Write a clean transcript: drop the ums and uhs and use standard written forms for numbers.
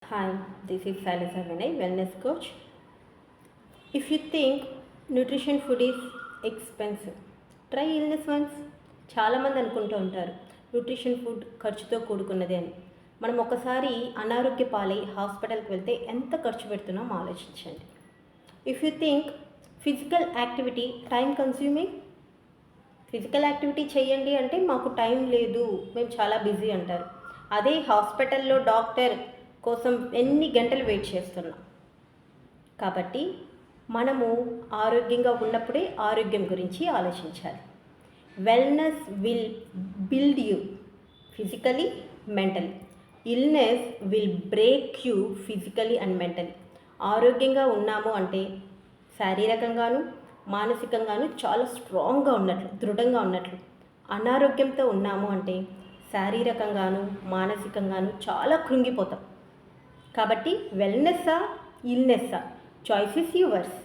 Hi, this is Salisa Vinay, wellness coach. If you think nutrition food is expensive, try illness once. చాలామంది అనుకుంటూ ఉంటారు nutrition food ఖర్చుతో కూడుకున్నది అని. మనం ఒకసారి అనారోగ్య పాలై హాస్పిటల్కి వెళ్తే ఎంత ఖర్చు పెడుతున్నామో ఆలోచించండి. If you think physical activity time consuming, physical activity చేయండి అంటే మాకు టైం లేదు, మేము చాలా బిజీ అంటారు. అదే హాస్పిటల్లో డాక్టర్ కోసం ఎన్ని గంటలు వెయిట్ చేస్తున్నాం. కాబట్టి మనము ఆరోగ్యంగా ఉన్నప్పుడే ఆరోగ్యం గురించి ఆలోచించాలి. Wellness will build you physically, mentally. Illness will break you physically and mentally. ఆరోగ్యంగా ఉన్నాము అంటే శారీరకంగాను మానసికంగాను చాలా స్ట్రాంగ్గా ఉన్నట్లు, దృఢంగా ఉన్నట్లు. అనారోగ్యంతో ఉన్నాము అంటే శారీరకంగాను మానసికంగాను చాలా కృంగిపోతాం. కాబట్టి వెల్నెస్సా, ఇల్నెస్సా, చాయిస్ ఇస్ యువర్స్.